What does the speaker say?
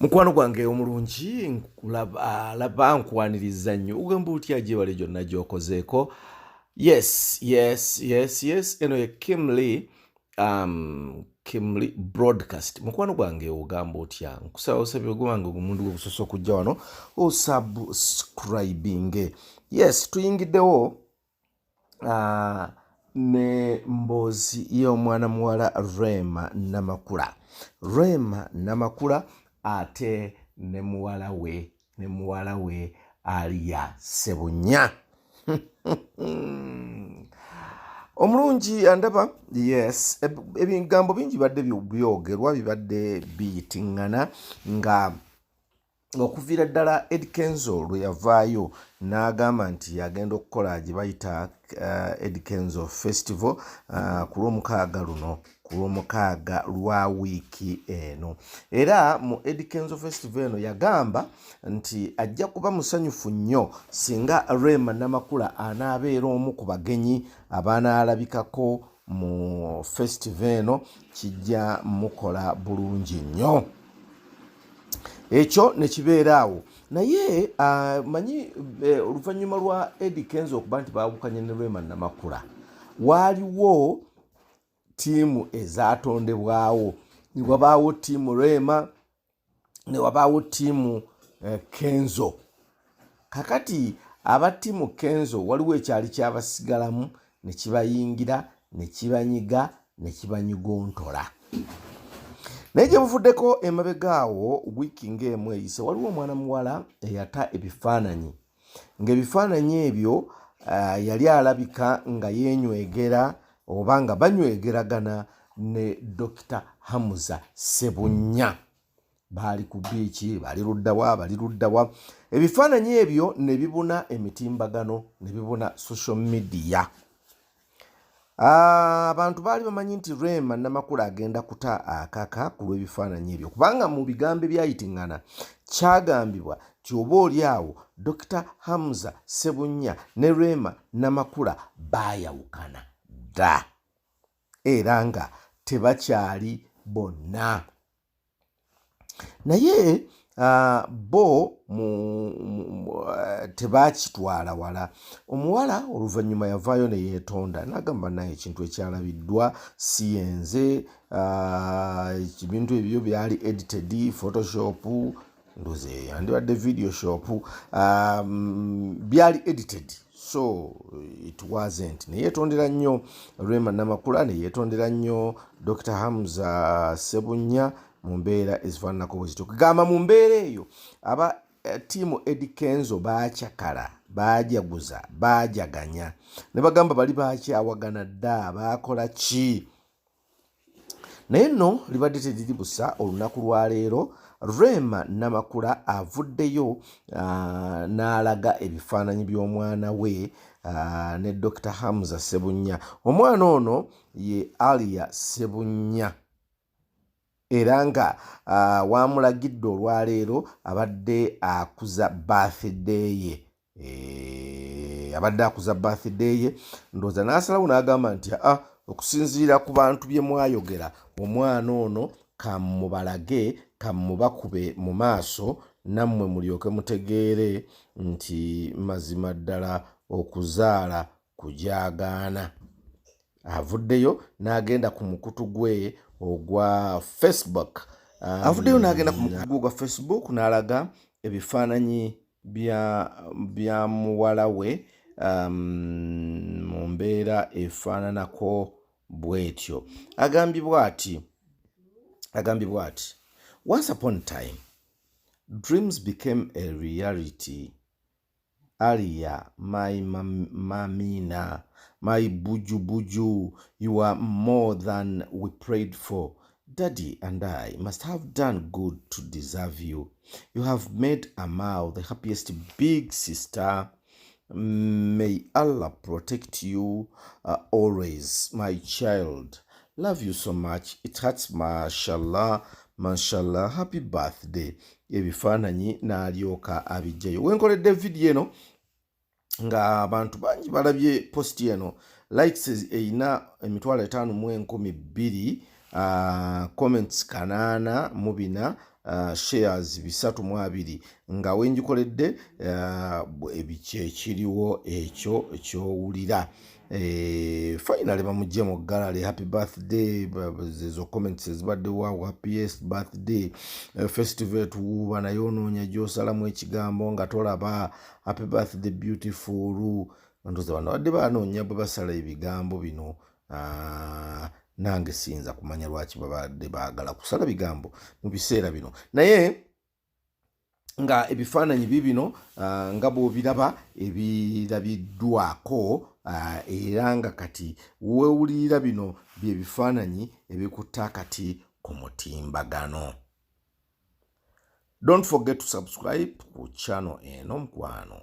Mukwano gwange omulungi laba nkwaniriza nnyo ugamba otya gyebale gyonna gy'okozeeko. Yes eno ye Kimli broadcast. Mukwano gwange ogamba otya nkusabye gwange omundu gwokusosa okujja wano osubscribing. Yes tuyingiddewo ne mboozi y'omwana muwala Rema Namakula ate ne muwala we Aleese Ssebunya. Omulungi andaba. Yes ebigambo bingi badde byogerwa bibadde biyitiŋŋana nga okuviira ddala Eddy Kenzo lwe yavaayo n'agamba nti agenda okukola gye bayita Eddy Kenzo Festival ku lw'omukaaga lwa wiiki eno. Era mu Eddy Kenzo Festival eno yagamba nti ajja kuba musanyufu nnyo singa Rema Namakula anaabeera omu ku bagenyi abanaalabikako mu festival eno, kijja mukola bulungi nnyo. Ekyo ne kibeera awo naye manyi oluvannyuma lwa Eddy Kenzo okuba nti baawukanye ne Rema Namakula waaliwo ttiimu ezaatondebwawo. Ne wabaawo ttiimu Rema ne wabaawo ttiimu Kenzo. Kakati aba ttiimu Kenzo waliwo ekyali kyabasigalamu ne kibayingira ne kibanyiga ne kibanyigontola. Naye gye buvuddeko emabega awo wiiki ng'emu eyise waliwo omwana muwala eyata ebifaananyi ng'ebifaananyi ebyo yali alabika nga yeenywegera oba nga banywegeragana ne Dr. Ssebunya. Baali ku biiki, bali luddawa. Ebifaananyi ebyo ne bibuna emitimbagano, ne bibuna social media. Abantu baali bamanyi nti Rema Namakula agenda kuta akaka ku lw'ebifaananyi ebyo kubanga mu bigambo byayitiŋŋana kyagambibwa nti oba oli awo Dr. Ssebunya ne Rema Namakula baayawukana dda era nga tebakyali bonna. Naye bo tebaakitwala wala. Omuwala oluvannyuma yavaayo ne yeetonda n'agamba naye ekintu ekyalabiddwa si yenze, ebintu ebyo byali edited, photoshop, ndoze yandibadde video shop, byali edited, so it wasn't. Ne yeetondera nnyo Rema Namakula, ne yeetondera nnyo Dr. Ssebunya mu mbeera ezifaananako bwe zityo. Kugamba mu mbeera eyo aba ttiimu Eddy Kenzo baakyakala, baajaguza, baajaganya. Ne bagamba bali baakyawagana dda, baakola ki? Naye nno libadde teriri busa olunaku lwa leero Rema Namakula avuddeyo n'alaga ebifaananyi by'omwana we ne Dr. Ssebunya. Omwana ono ye Aleese Ssebunya. Era nga wamulagidde olwaleero abadde akuza birthday ye. Ndowooza n'asalawo n'agamba nti okusinziira ku bantu bye mwayogera omwana ono kamubalage kamubakube mu maaso nammwe mulyoke mutegeere nti mazima ddala okuzaala kujaagaana. Avuddeyo n'agenda ku mukutu gwe ogwa Facebook. N'alaga ebifaananyi bya muwala we mu mbeera efaananako bw'etyo. Agambibwa ati once upon a time dreams became a reality. Aleese, my mamina, my buju, you are more than we prayed for. Daddy and I must have done good to deserve you. You have made Amal the happiest big sister. May Allah protect you always, my child. Love you so much. It hurts, mashallah. Happy birthday. Ebifaananyi n'alyoka abijjayo. Wenkoledde video eno nga abantu bangi balabye post eno. Likes eyina 5,112, comments 84, shares 320 nga wenjikoledde ekiriwo ekyo ekyowulira. Finally bamujje mu gallery. Happy birthday, zezo comments ezibaddewo, happiest birthday festival tuwuuba naye onoonya gy'osalamu ekigambo nga tolaba. Happy birthday beautiful. Ndoza bano badde banoonya bwe basala ebigambo bino. Nange siyinza kumanya lwaki babadde baagala kusala bigambo mu biseera bino, naye nga ebifaananyi bibino nga bw'obiraba ebirabiddwako era nga kati weewulirira bino bye bifaananyi ebikutta akati ku mutimbagano. Don't forget to subscribe ku channel eno mukwano.